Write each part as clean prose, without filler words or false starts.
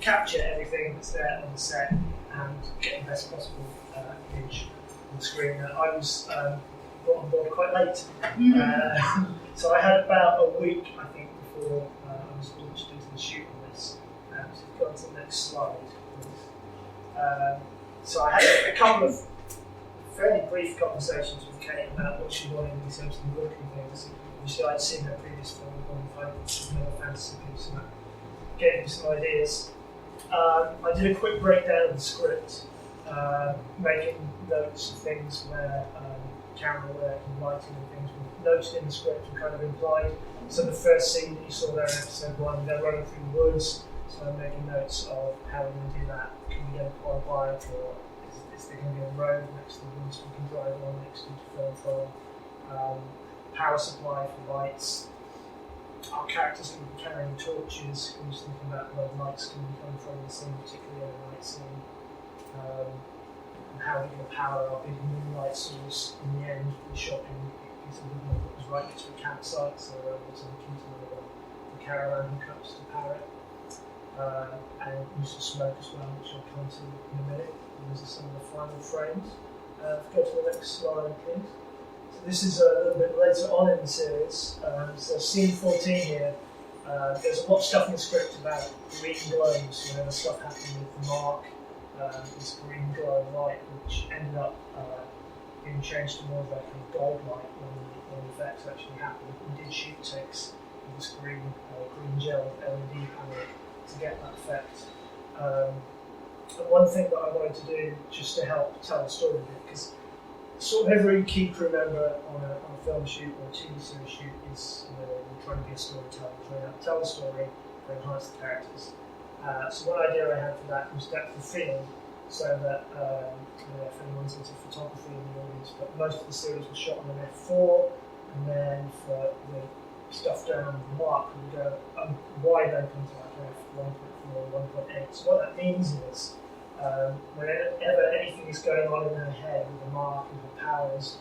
capture everything that's there on the set and get the best possible image on the screen. I was brought on board quite late, so I had about a week, I think, before I was launched into the shoot on this. So we've gone to the next slide, please. So I had a couple of fairly brief conversations with Kate about what she wanted in terms of the look and things. Obviously, I'd seen her previous film, another fantasy piece, and that gave me some ideas. I did a quick breakdown of the script, making notes of things where camera work and lighting and things were noted in the script and kind of implied. So the first scene that you saw there in episode 1, they're running through the woods, so I'm making notes of how we're going to do that. Can we get a quad bike, or is there going to be a road next to the woods we can drive on next to film from? Power supply for lights. Our characters can be carrying torches. I'm just thinking about where lights can come from in the scene, particularly in the night scene. And how we're going to power our big moonlight source in the end. The shopping piece of wood that was right next to a campsite, so we're able to keep the caravan hookups to power it. And use of smoke as well, which I'll come to in a minute. And these are some of the final frames. Go to the next slide, please. So this is a little bit later on in the series. So scene 14 here. There's a lot of stuff in the script about green globes. The stuff happening with the mark. This green glow light, which ended up being changed to more of a kind of gold light when the effects actually happened. We did shoot takes with this green gel LED panel to get that effect. And one thing that I wanted to do just to help tell the story a bit, because sort of every key crew member on a film shoot or a TV series shoot is trying to be a storyteller, trying to tell the story, to enhance the characters. So one idea I had for that was depth of field, so that if anyone's into photography in the audience, but most of the series was shot on an f4, and then for the stuff down the mark, we go wide open to like f1.4, 1.8. So what that means is, whenever anything is going on in her head with the mark and her powers,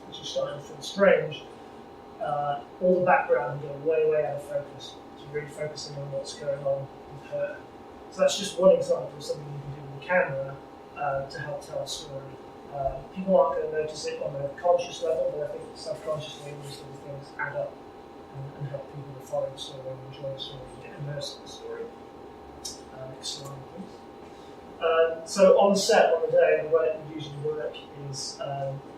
which is starting to feel strange, all the background will go way out of focus. So you're really focusing on what's going on with her. So that's just one example of something you can do with the camera to help tell a story. People aren't going to notice it on a conscious level, but I think subconsciously all these sort of things add up and help people to follow the story and enjoy the story and get immersed in the story. Next slide, please. So on the set on the day, the way it would usually work is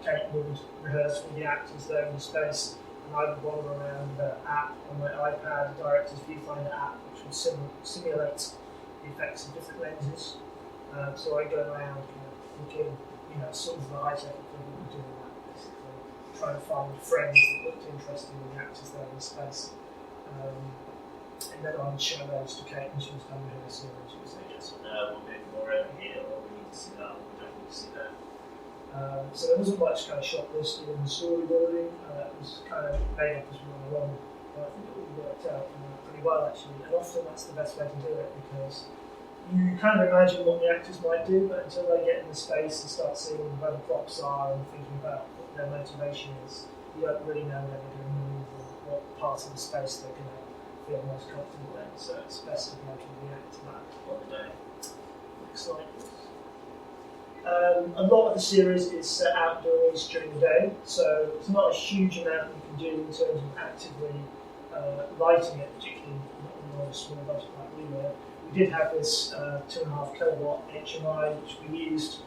Kate would rehearse with the actors there in the space, and I would wander around with an app on my iPad, the director's Viewfinder app, which would simulate the effects of different lenses. So I go around looking, sort of the high-tech equivalent of doing that, basically, trying to find frames that looked interesting with the actors there in the space. And then I would show those to Kate when she was done rehearsing, and she would say yes or no, we'll move more over here, or we need to see that, or we don't need to see that. So there wasn't much kind of shot listed in the storyboarding. It was kind of made up as we went along. But I think it all worked out pretty well, actually. And often that's the best way to do it, because you kind of imagine what the actors might do, but until they get in the space and start seeing where the props are and thinking about what their motivation is, you don't really know where they're going to move or what parts of the space they're going to feel most comfortable in. So it's best to be able to react to that on the day. Next slide, please. A lot of the series is set outdoors during the day, so it's not a huge amount you can do in terms of actively lighting it, particularly not on a small budget like we were. We did have this 2.5 kilowatt HMI, which we used,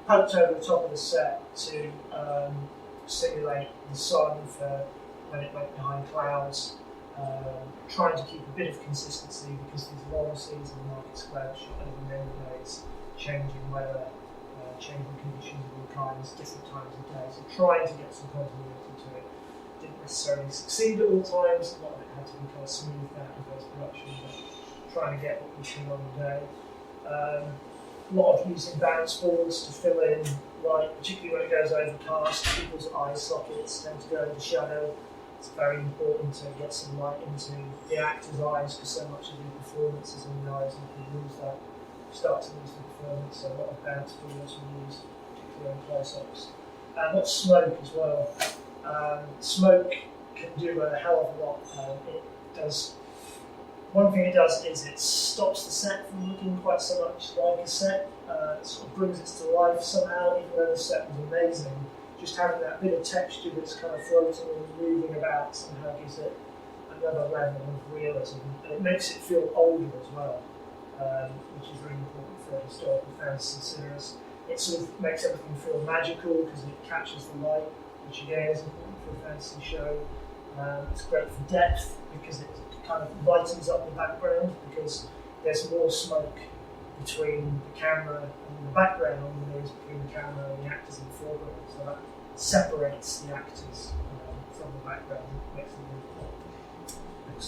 poked over the top of the set to simulate the sun for when it went behind clouds, trying to keep a bit of consistency because these long scenes in the market square shot over many days, changing weather, changing conditions of all kinds, different times of day, so trying to get some continuity to it. Didn't necessarily succeed at all times, a lot of it had to be kind of smoothed out in post-production, but trying to get what we see on the day. A lot of using bounce boards to fill in light, particularly when it goes overcast. People's eye sockets tend to go into shadow. It's very important to get some light into the actor's eyes, because so much of the performance is in the eyes, and if you lose that, you start to lose the performance. So a lot of bounce boards we use, particularly on close-ups. And lots of smoke as well. Smoke can do a hell of a lot. It does one thing it does is it stops the set from looking quite so much like a set. It sort of brings it to life somehow, even though the set was amazing. Just having that bit of texture that's kind of floating and moving about somehow gives it another level of realism. And it makes it feel older as well, which is really important for a historical fantasy series. It sort of makes everything feel magical because it captures the light, which again is important for a fantasy show. It's great for depth because it kind of lightens up the background because there's more smoke between the camera and the background than there is between the camera and the actors in the foreground. So that separates the actors from the background, makes them move on. Next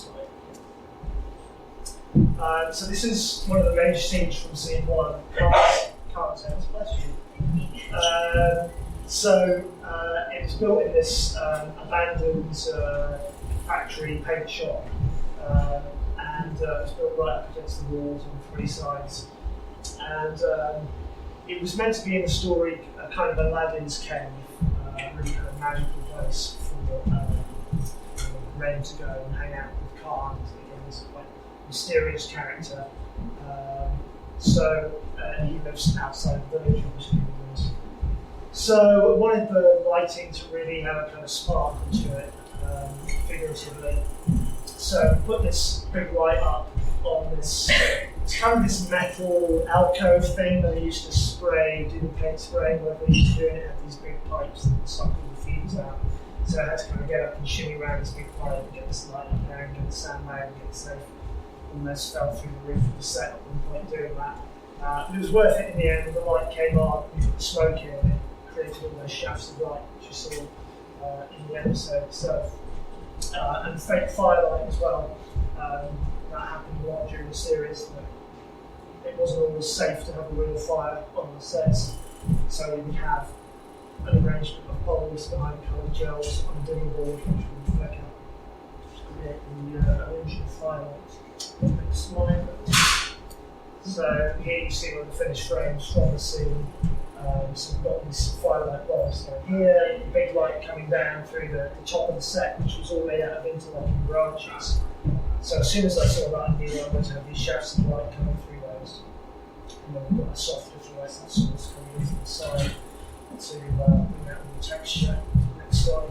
slide. So this is one of the major scenes from scene 1. Can't say it's bless you. So it was built in this abandoned factory paint shop, and it was built right up against the walls on 3 sides. And it was meant to be in the story a kind of Aladdin's cave, a really kind of magical place for Ren to go and hang out with Khan. Again, he's a quite mysterious character. So he lives outside the village, obviously. So I wanted the lighting to really have a kind of sparkle to it, figuratively. So put this big light up on this, it's kind of this metal alcove thing that they used to spray, do the paint spraying, whatever they used to do, and it had these big pipes that suck all the fumes out. So I had to kind of get up and shimmy around this big pipe and get this light up there and get the sound made and get it safe. Almost fell through the roof of the set at one point doing that. But it was worth it in the end. The light came on, we put the smoke in, and it created all those shafts of light which you saw in the episode itself. And fake firelight as well. That happened a lot during the series. It wasn't always safe to have a real fire on the sets, so we would have an arrangement of poles behind coloured gels on a dimming board which would flick out to create the illusion of firelight. Next slide. So here you see one of the finished frames from the scene. So we've got these firelight bulbs down here, the big light coming down through the top of the set, which was all made out of interlocking branches. So as soon as I saw that, I knew I was going to have these shafts of light coming through those. And then we've got a softer fluorescent source coming into the side to bring out all the texture. Next slide.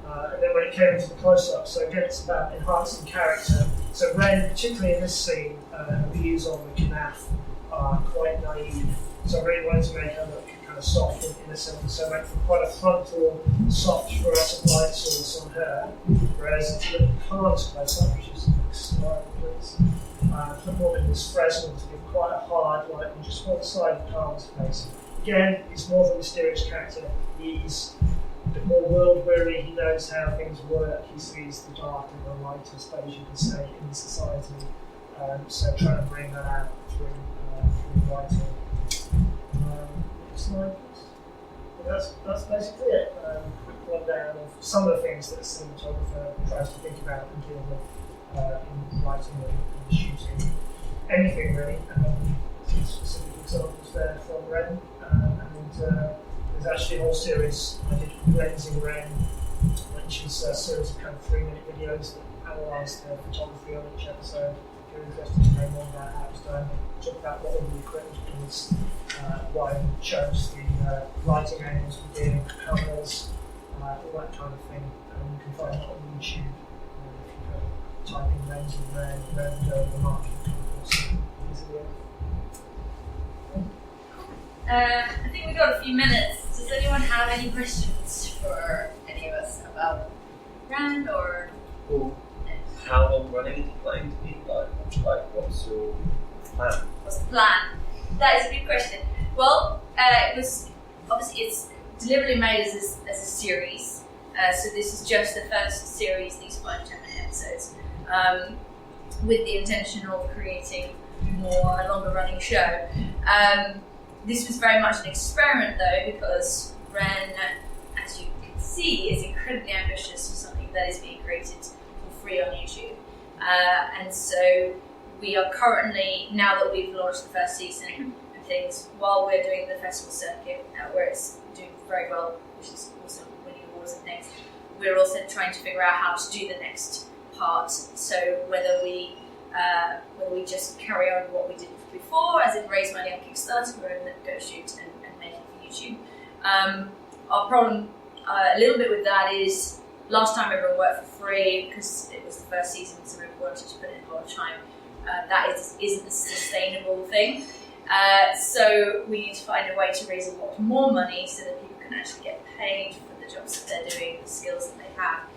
And then when it came into the close-up, so again it's about enhancing character. So Ren, particularly in this scene, her views on the Knaf are quite naive. So I really wanted to make her look kind of soft and innocent, so I went for quite a frontal, soft fluorescent light source on her. Whereas if you look at Khan's close-up, which is the next slide, please, I brought in this Fresnel to give quite a hard light on just one side of Khan's face. Again, he's more of a mysterious character. He's a bit more world-weary, he knows how things work, he sees the dark and the light, I suppose you could say, in society. So trying to bring that out through writing. Next slide, please. That's basically it. Quick rundown of some of the things that a cinematographer tries to think about and deal with in writing and shooting. Anything really. Some specific examples there from Ren. There's actually a whole series I did called Lensing Ren, which is a series of kind of 3-minute videos that analyse the photography on each episode. If you're interested to know more about how it was done, talk about what all the equipment is, why we chose the lighting angles we did, colours, all that kind of thing. You can find that on YouTube. If you type in Lensing Ren, then go to the market easily. I think we've got a few minutes. Does anyone have any questions for any of us about Ren or? Well, how long running is it planning to be? What's your plan? What's the plan? That is a good question. Well, it was obviously it's deliberately made as a series. So this is just the first series, these 5-10 minute episodes, with the intention of creating a longer running show. This was very much an experiment though, because Ren, as you can see, is incredibly ambitious for something that is being created for free on YouTube. And so we are currently, now that we've launched the first season and things, while we're doing the festival circuit, where it's doing very well, which is also winning awards and things, we're also trying to figure out how to do the next part. So whether we just carry on what we did before, as in raise money on Kickstarter, or go shoot and make it for YouTube. Our problem a little bit with that is last time everyone worked for free because it was the first season, so everyone wanted to put in a lot of time. That isn't a sustainable thing. So we need to find a way to raise a lot more money so that people can actually get paid for the jobs that they're doing, the skills that they have.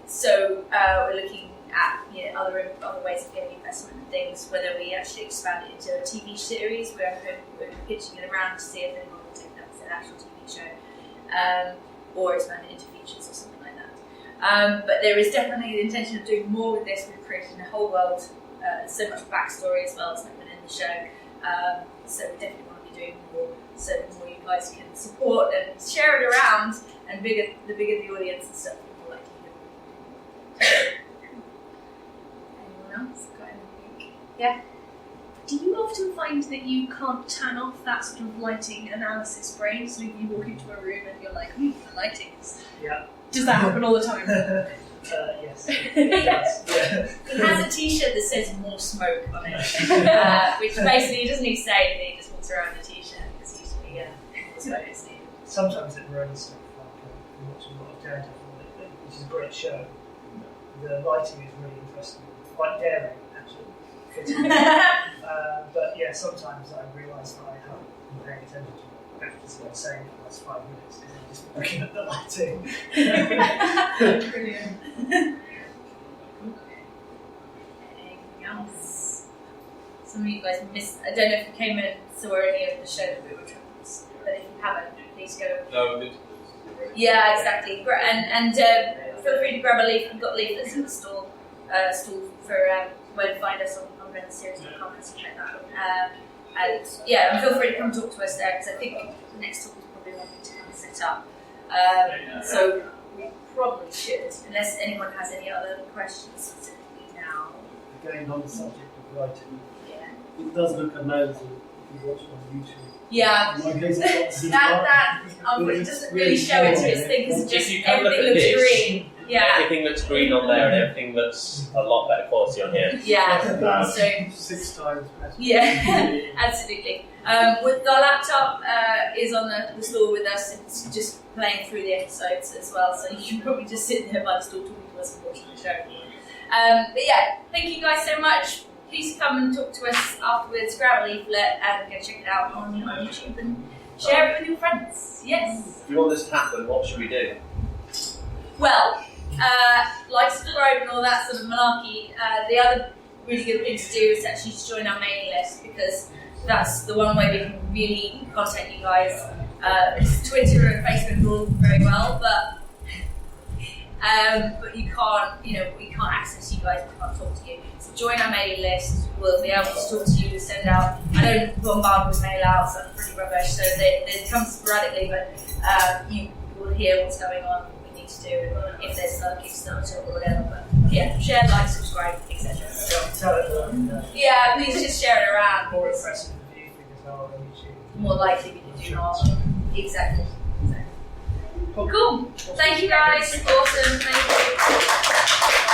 So we're looking at other ways of getting investment and things, whether we actually expand it into a TV series. We're pitching it around to see if anyone will take that as an actual TV show, or expand it into features or something like that. But there is definitely the intention of doing more with this. We're creating a whole world, so much backstory as well as not been in the show. So we definitely want to be doing more, so the more you guys can support and share it around, and the bigger the audience and stuff, the more likely you'll be. Anyone else got anything? Yeah. Do you often find that you can't turn off that sort of lighting analysis brain? So if you walk into a room and you're like, the lighting is... Yeah. Does that happen all the time? Yes, it does. Yeah. He has a t-shirt that says more smoke on it, which basically he doesn't need to say anything, he just walks around in a t-shirt because usually more smoke is needed. Sometimes it ruins stuff, like we watch a lot of Daredevil, which is a great show. The lighting is really interesting, quite daring actually. But yeah, sometimes I realise that I haven't been paying attention to what actors are saying for the last 5 minutes because I'm just looking at the lighting. Brilliant. Anything else? Some of you guys missed. I don't know if you came in and saw any of the show that we were trying to, but if you haven't, please go. No, good. Yeah, exactly. And feel free to grab a leaf. We've got leaflets in the stall for where to find us on webseries.com and stuff like that. And yeah, and feel free to come talk to us there because I think the next talk is probably one to kind of set up. So we probably should, unless anyone has any other questions specifically now. Again, on the subject of writing, Yeah. it does look amazing if you watch it on YouTube. Yeah. In my case, it's got That it doesn't really show it to its thing because it If just you can look everything at looks this, green. Yeah. Everything looks green on there, and everything looks a lot better quality on here. Yeah. So 6 times better. yeah, absolutely. With our laptop is on the stall with us. It's just playing through the episodes as well, so you can probably just sit there by the stall talking to us and watching the show. But yeah, thank you guys so much. Please come and talk to us afterwards. Grab a leaflet and go check it out on YouTube and share it with your friends. Yes. If you want this to happen, what should we do? Well, like, subscribe and all that sort of malarkey. The other really good thing to do is actually to join our mailing list because that's the one way we can really contact you guys. Twitter and Facebook are all very well, but you can't, we can't access you guys, we can't talk to you. So join our mailing list, we'll be able to talk to you, send out, I don't bombard with mail outs, I'm pretty rubbish, so they come sporadically, but you will hear what's going on, what we need to do, if there's another Kickstarter or whatever, but yeah, share, like, subscribe, etc. So, Tell everyone. yeah, please just share it around. More impressive than you because are on YouTube. More likely we can do more. Exactly. Cool. Thank you guys. Awesome. Thank you.